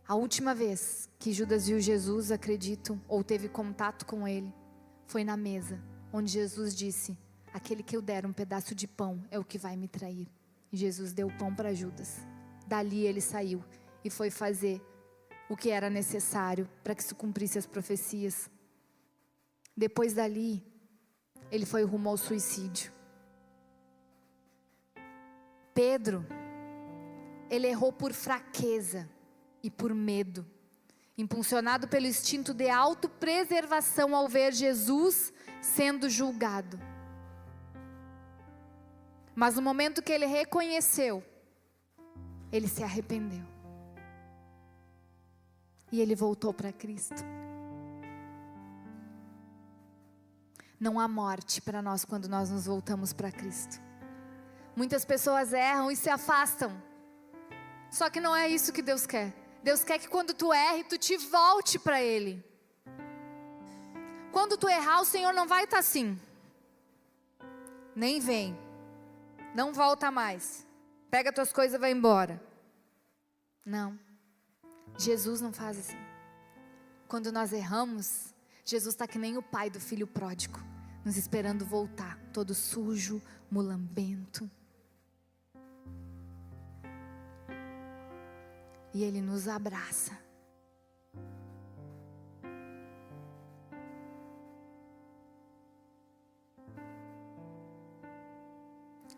A última vez que Judas viu Jesus, acredito, ou teve contato com ele, foi na mesa, onde Jesus disse: aquele que eu der um pedaço de pão é o que vai me trair. E Jesus deu o pão para Judas. Dali ele saiu e foi fazer o que era necessário para que se cumprisse as profecias. Depois dali, ele foi rumo ao suicídio. Pedro, ele errou por fraqueza e por medo, impulsionado pelo instinto de autopreservação ao ver Jesus sendo julgado. Mas no momento que ele reconheceu, ele se arrependeu. E ele voltou para Cristo. Não há morte para nós quando nós nos voltamos para Cristo. Muitas pessoas erram e se afastam. Só que não é isso que Deus quer. Deus quer que quando tu erre, tu te volte para Ele. Quando tu errar, o Senhor não vai estar assim: nem vem, não volta mais, pega tuas coisas e vai embora. Não, Jesus não faz assim. Quando nós erramos, Jesus está que nem o pai do filho pródigo, nos esperando voltar, todo sujo, mulambento. E Ele nos abraça.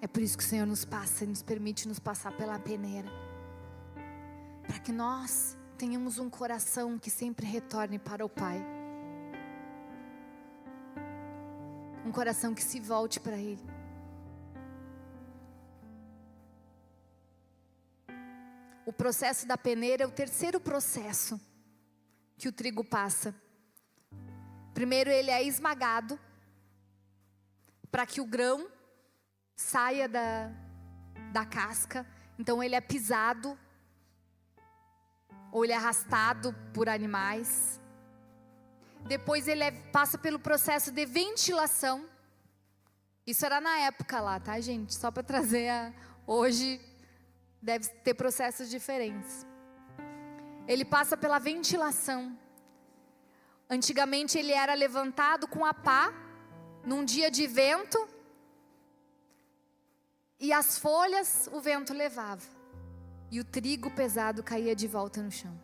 É por isso que o Senhor nos passa, nos permite nos passar pela peneira, para que nós tenhamos um coração que sempre retorne para o Pai, um coração que se volte para Ele. O processo da peneira é o terceiro processo que o trigo passa. Primeiro ele é esmagado, para que o grão saia da casca. Então ele é pisado, ou ele é arrastado por animais. Depois ele passa pelo processo de ventilação. Isso era na época lá, tá, gente? Só para trazer hoje deve ter processos diferentes. Ele passa pela ventilação. Antigamente ele era levantado com a pá, num dia de vento, e as folhas o vento levava, e o trigo pesado caía de volta no chão.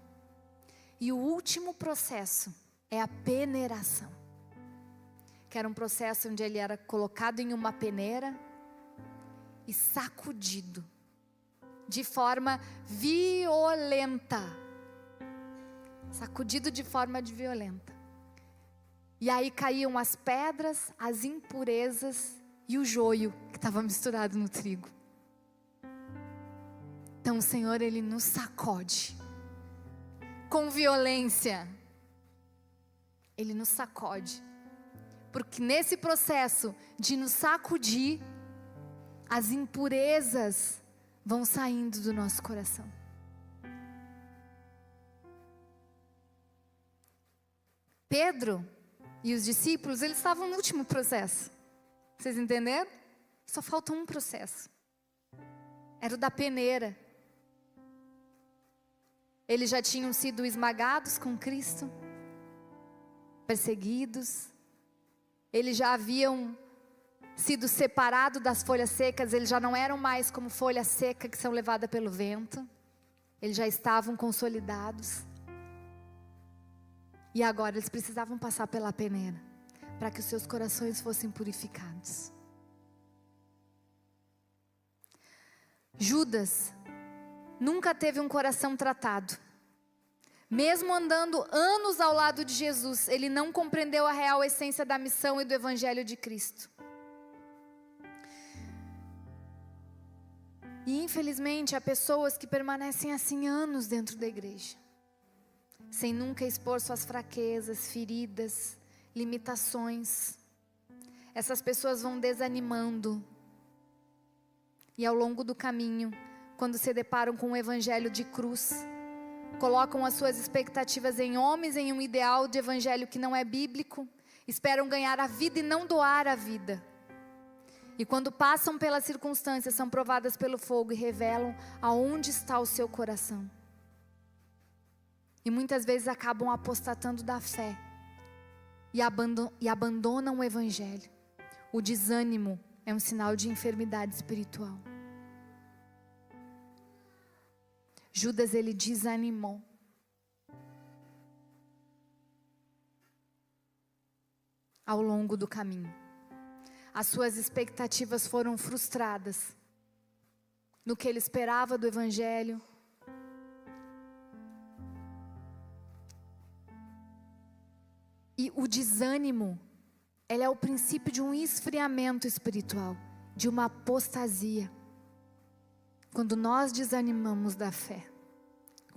E o último processo é a peneiração, que era um processo onde ele era colocado em uma peneira e sacudido de forma violenta. Sacudido de forma violenta. E aí caíam as pedras, as impurezas e o joio que estava misturado no trigo. Então o Senhor, Ele nos sacode com violência. Ele nos sacode, porque nesse processo de nos sacudir, as impurezas vão saindo do nosso coração. Pedro e os discípulos, eles estavam no último processo. Vocês entenderam? Só falta um processo. Era o da peneira. Eles já tinham sido esmagados com Cristo, perseguidos. Eles já haviam sido separados das folhas secas. Eles já não eram mais como folha seca que são levadas pelo vento. Eles já estavam consolidados. E agora eles precisavam passar pela peneira, para que os seus corações fossem purificados. Judas nunca teve um coração tratado. Mesmo andando anos ao lado de Jesus, ele não compreendeu a real essência da missão e do Evangelho de Cristo. E infelizmente há pessoas que permanecem assim anos dentro da igreja, sem nunca expor suas fraquezas, feridas, limitações. Essas pessoas vão desanimando. E ao longo do caminho, quando se deparam com o evangelho de cruz, colocam as suas expectativas em homens, em um ideal de evangelho que não é bíblico, esperam ganhar a vida e não doar a vida. E quando passam pelas circunstâncias, são provadas pelo fogo e revelam aonde está o seu coração. e muitas vezes acabam apostatando da fé e abandonam o evangelho. O desânimo é um sinal de enfermidade espiritual. Judas, ele desanimou. Ao longo do caminho. As suas expectativas foram frustradas no que ele esperava do evangelho. E o desânimo, ele é o princípio de um esfriamento espiritual, de uma apostasia. Quando nós desanimamos da fé,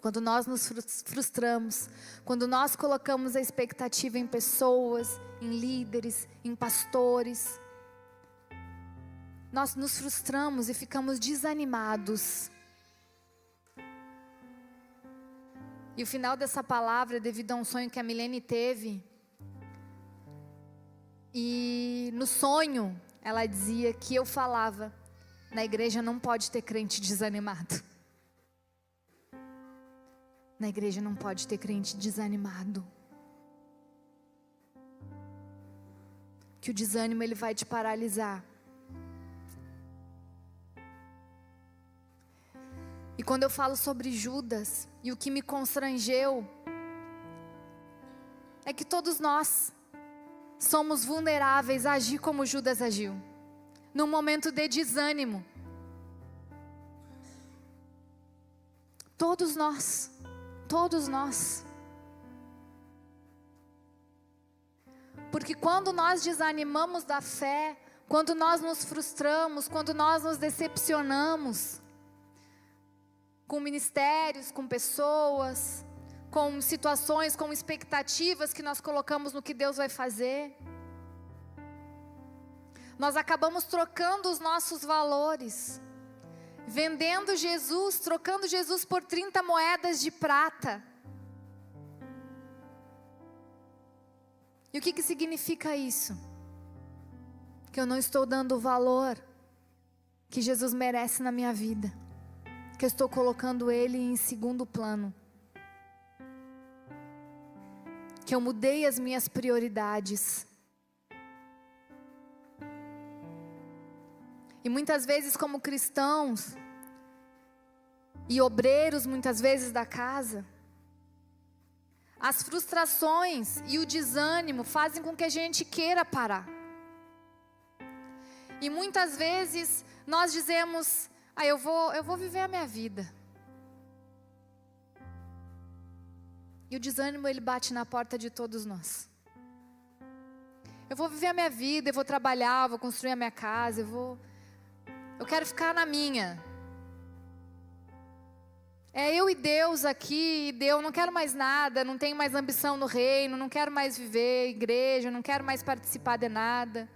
quando nós nos frustramos, quando nós colocamos a expectativa em pessoas, em líderes, em pastores, nós nos frustramos e ficamos desanimados. E o final dessa palavra é devido a um sonho que a Milene teve. E no sonho, ela dizia que eu falava: na igreja não pode ter crente desanimado. Na igreja não pode ter crente desanimado. Que o desânimo, ele vai te paralisar. E quando eu falo sobre Judas, e o que me constrangeu, é que todos nós somos vulneráveis a agir como Judas agiu, num momento de desânimo. Todos nós. Porque quando nós desanimamos da fé, quando nós nos frustramos, quando nós nos decepcionamos com ministérios, com pessoas, com situações, com expectativas que nós colocamos no que Deus vai fazer, nós acabamos trocando os nossos valores, vendendo Jesus, trocando Jesus por 30 moedas de prata. E o que significa isso? Que eu não estou dando o valor que Jesus merece na minha vida, que eu estou colocando Ele em segundo plano, que eu mudei as minhas prioridades. E muitas vezes, como cristãos e obreiros, muitas vezes da casa, as frustrações e o desânimo fazem com que a gente queira parar. E muitas vezes nós dizemos: eu vou viver a minha vida. E o desânimo, ele bate na porta de todos nós. Eu vou viver a minha vida, eu vou trabalhar, eu vou construir a minha casa, eu quero ficar na minha. É eu e Deus aqui, e eu não quero mais nada, não tenho mais ambição no reino, não quero mais viver igreja, não quero mais participar de nada.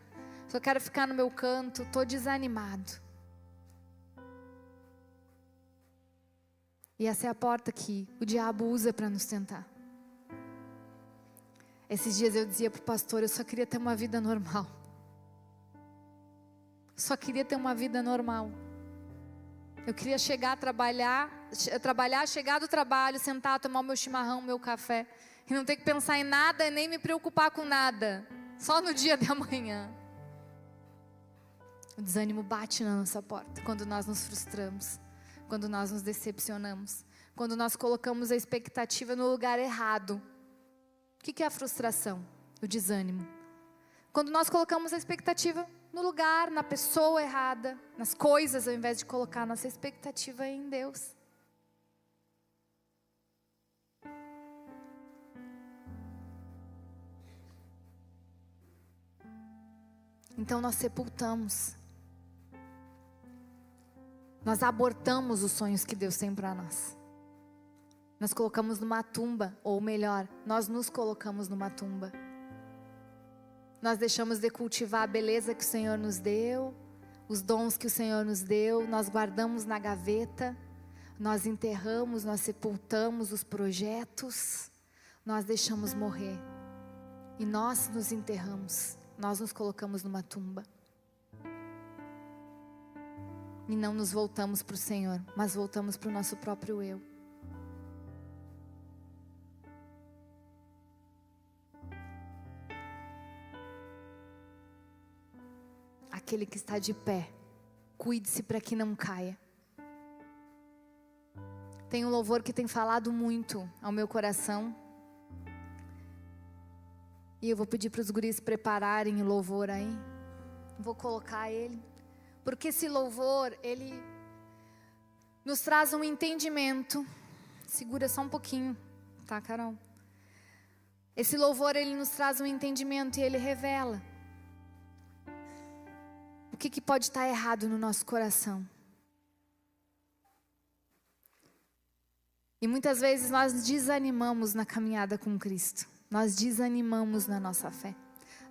Só quero ficar no meu canto, estou desanimado. E essa é a porta que o diabo usa para nos tentar. Esses dias eu dizia para o pastor: eu só queria ter uma vida normal. Só queria ter uma vida normal. Eu queria chegar a trabalhar, chegar do trabalho, sentar, tomar o meu chimarrão, o meu café, e não ter que pensar em nada, nem me preocupar com nada, só no dia de amanhã. O desânimo bate na nossa porta quando nós nos frustramos, quando nós nos decepcionamos, quando nós colocamos a expectativa no lugar errado. O que é a frustração? O desânimo. Quando nós colocamos a expectativa no lugar, na pessoa errada, nas coisas, ao invés de colocar a nossa expectativa em Deus. Então nós sepultamos. Nós abortamos os sonhos que Deus tem para nós. Nós colocamos numa tumba, ou melhor, nós nos colocamos numa tumba. Nós deixamos de cultivar a beleza que o Senhor nos deu, os dons que o Senhor nos deu, nós guardamos na gaveta, nós enterramos, nós sepultamos os projetos, nós deixamos morrer. E nós nos enterramos, nós nos colocamos numa tumba. E não nos voltamos para o Senhor, mas voltamos para o nosso próprio eu. aquele que está de pé, cuide-se para que não caia. Tem um louvor que tem falado muito ao meu coração. E eu vou pedir para os guris prepararem o louvor aí. Vou colocar ele. Porque esse louvor, ele nos traz um entendimento. Segura só um pouquinho, tá, Carol? Esse louvor, ele nos traz um entendimento e ele revela o que pode estar errado no nosso coração. E muitas vezes nós desanimamos na caminhada com Cristo. Nós desanimamos na nossa fé.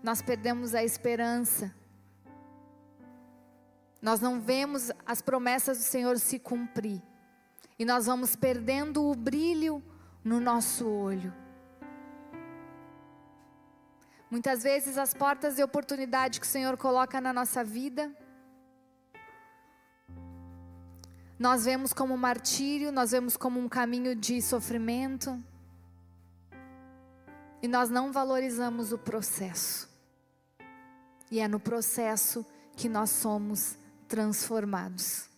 Nós perdemos a esperança. Nós não vemos as promessas do Senhor se cumprir. E nós vamos perdendo o brilho no nosso olho. Muitas vezes as portas de oportunidade que o Senhor coloca na nossa vida, nós vemos como martírio, nós vemos como um caminho de sofrimento. E nós não valorizamos o processo. E é no processo que nós somos transformados.